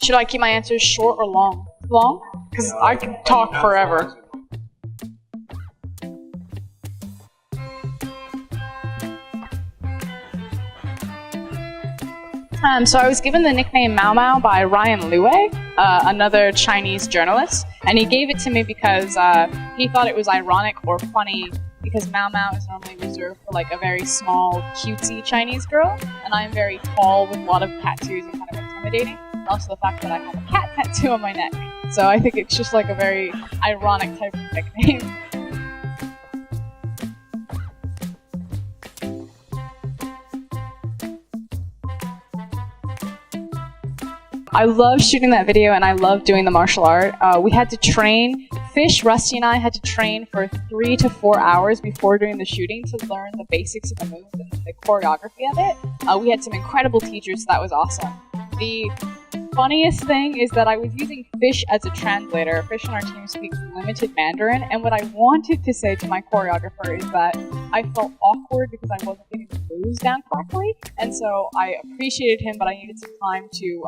Should I keep my answers short or long? Long? Because I can talk forever. So I was given the nickname Mao Mao by Ryan Lue, another Chinese journalist, and he gave it to me because he thought it was ironic or funny because Mao Mao is normally reserved for like a very small, cutesy Chinese girl, and I am very tall with a lot of tattoos and kind of intimidating. And also the fact that I have a cat tattoo on my neck, so I think it's just like a very ironic type of nickname. I love shooting that video and I love doing the martial art. We had to train, Fish, Rusty, and I had to train for 3 to 4 hours before doing the shooting to learn the basics of the moves and the choreography of it. We had some incredible teachers, so that was awesome. The funniest thing is that I was using Fish as a translator. Fish on our team speaks limited Mandarin, and what I wanted to say to my choreographer is that I felt awkward because I wasn't getting the moves down correctly, and so I appreciated him, but I needed some time to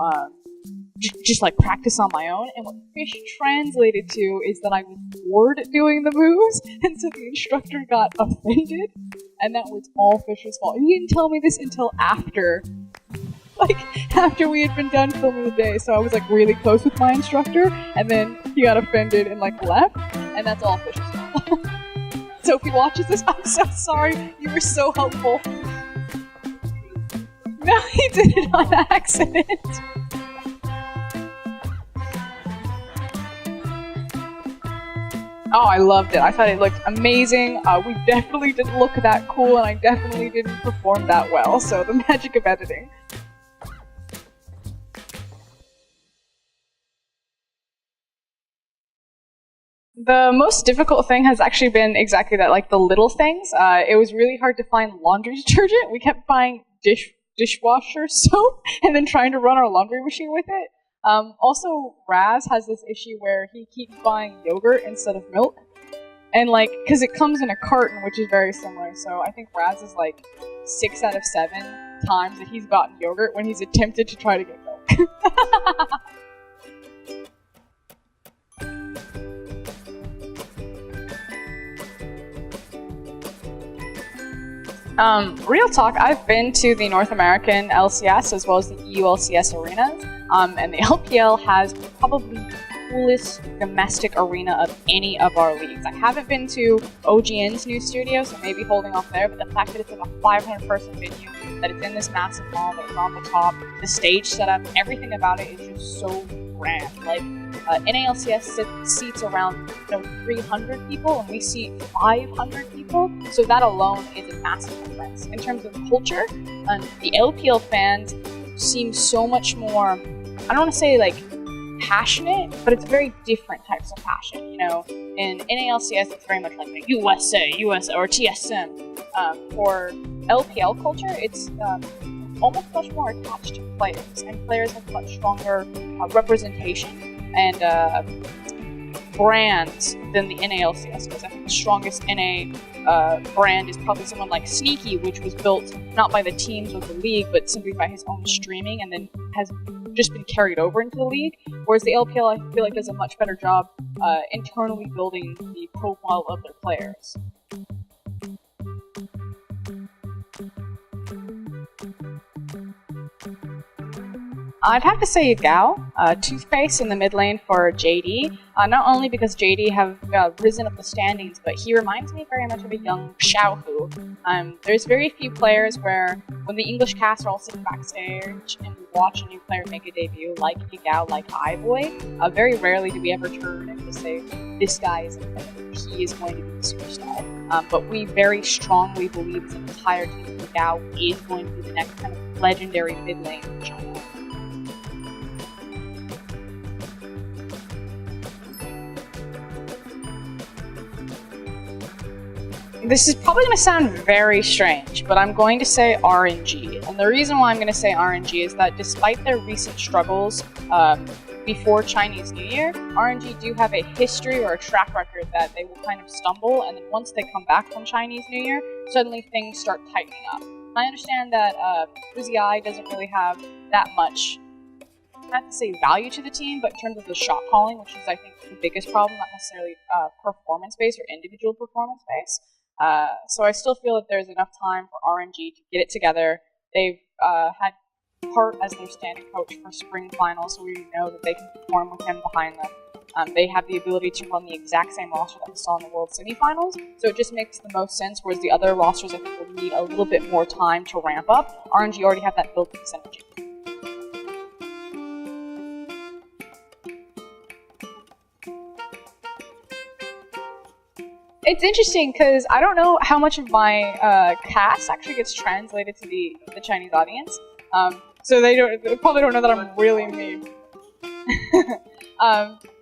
just like practice on my own. And what Fish translated to is that I was bored doing the moves, and so the instructor got offended, and that was all Fish's fault. And he didn't tell me this until after we had been done filming the day, so I was like really close with my instructor, and then he got offended and like left, and that's all Fish's fault. So if he watches this, I'm so sorry, you were so helpful. No, he did it on accident. Oh, I loved it. I thought it looked amazing. We definitely didn't look that cool, and I definitely didn't perform that well, so the magic of editing. The most difficult thing has actually been exactly that, like the little things. It was really hard to find laundry detergent. We kept buying dishwasher soap and then trying to run our laundry machine with it. Also, Raz has this issue where he keeps buying yogurt instead of milk. And like, because it comes in a carton, which is very similar. So I think Raz is like 6 out of 7 times that he's gotten yogurt when he's attempted to try to get milk. Real talk, I've been to the North American LCS as well as the EU LCS arenas, and the LPL has probably the coolest domestic arena of any of our leagues. I haven't been to OGN's new studio, so maybe holding off there, but the fact that it's like a 500-person venue, that it's in this massive mall, that it's on the top, the stage setup, everything about it is just so grand. Like, NALCS seats around 300 people, and we seat 500 people, so that alone is a massive difference. In terms of culture, the LPL fans seem so much more, I don't want to say like passionate, but it's very different types of passion. You know, in NALCS it's very much like the USA, or TSM. For LPL culture, it's almost much more attached to players, and players have much stronger representation and brands than the NALCS does. I think the strongest NA brand is probably someone like Sneaky, which was built not by the teams of the league, but simply by his own streaming, and then has just been carried over into the league. Whereas the LPL, I feel like, does a much better job internally building the profile of their players. I'd have to say Gao, Toothpaste in the mid lane for JD, not only because JD have risen up the standings, but he reminds me very much of a young Xiaohu. There's very few players where, when the English cast are all sitting backstage and we watch a new player make a debut, like Gao, like iBoy, very rarely do we ever turn and just say, this guy is a player, he is going to be the superstar. But we very strongly believe the entire team that Gao is going to be the next kind of legendary mid lane in China. This is probably going to sound very strange, but I'm going to say RNG. And the reason why I'm going to say RNG is that despite their recent struggles before Chinese New Year, RNG do have a history or a track record that they will kind of stumble, and then once they come back from Chinese New Year, suddenly things start tightening up. I understand that Uzi doesn't really have that much not to say value to the team, but in terms of the shot calling, which is I think the biggest problem, not necessarily performance based or individual performance based. So I still feel that there's enough time for RNG to get it together. They've had Hart as their standing coach for spring finals, so we know that they can perform with him behind them. They have the ability to run the exact same roster that we saw in the World Semifinals, so it just makes the most sense, whereas the other rosters I think will need a little bit more time to ramp up. RNG already have that built-in synergy. It's interesting because I don't know how much of my cast actually gets translated to the Chinese audience, so they probably don't know that I'm really me.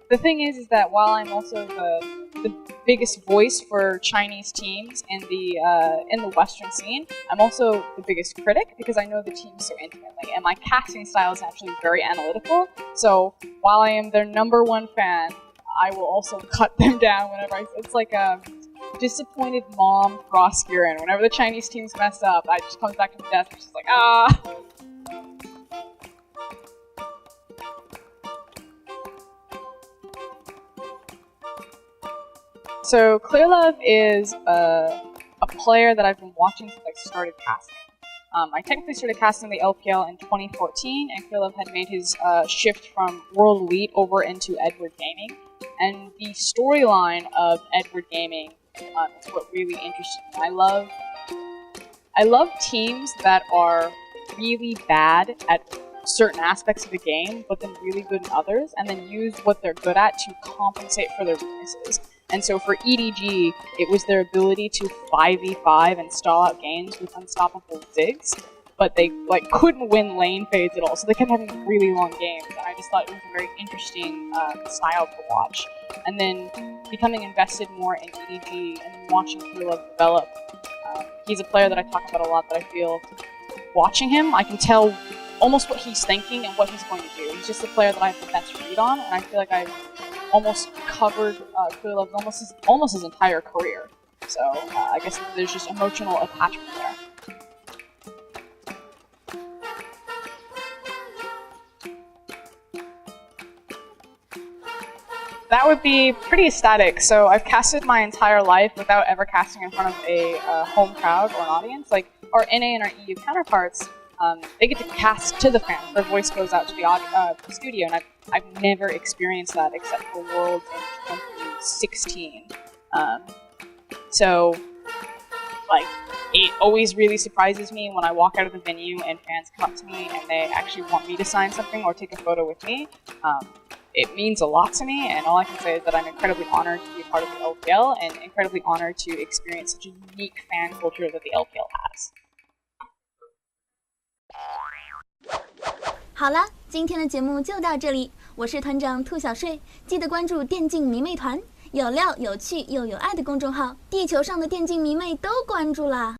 The thing is that while I'm also the biggest voice for Chinese teams in the Western scene, I'm also the biggest critic because I know the team so intimately, and my casting style is actually very analytical. So while I am their #1 fan, I will also cut them down whenever it's like a disappointed mom Froskurinn. Whenever the Chinese teams mess up, I just comes back to the desk and she's like, ah. So Clearlove is a player that I've been watching since I started casting. I technically started casting the LPL in 2014, and Clearlove had made his shift from World Elite over into Edward Gaming. And the storyline of Edward Gaming is what really interested me. I love teams that are really bad at certain aspects of the game, but then really good in others, and then use what they're good at to compensate for their weaknesses. And so for EDG, it was their ability to 5v5 and stall out games with unstoppable zigs, but they couldn't win lane fades at all, so they kept having really long games, and I just thought it was a very interesting style to watch. And then becoming invested more in EDG and watching Clearlove develop, he's a player that I talk about a lot, that I feel watching him, I can tell almost what he's thinking and what he's going to do. He's just a player that I have the best read on, and I feel like I've almost covered Clearlove almost his entire career. So I guess there's just emotional attachment there. That would be pretty ecstatic. So I've casted my entire life without ever casting in front of a home crowd or an audience. Like our NA and our EU counterparts, they get to cast to the fans. Their voice goes out to the studio, and I've never experienced that except for Worlds in 2016. So, like, it always really surprises me when I walk out of the venue and fans come up to me and they actually want me to sign something or take a photo with me. It means a lot to me, and all I can say is that I'm incredibly honored to be a part of the LPL and incredibly honored to experience such a unique fan culture that the LPL has. 好了，今天的节目就到这里，我是团长兔小睡，记得关注电竞迷妹团，有料、有趣又有爱的公众号，地球上的电竞迷妹都关注啦。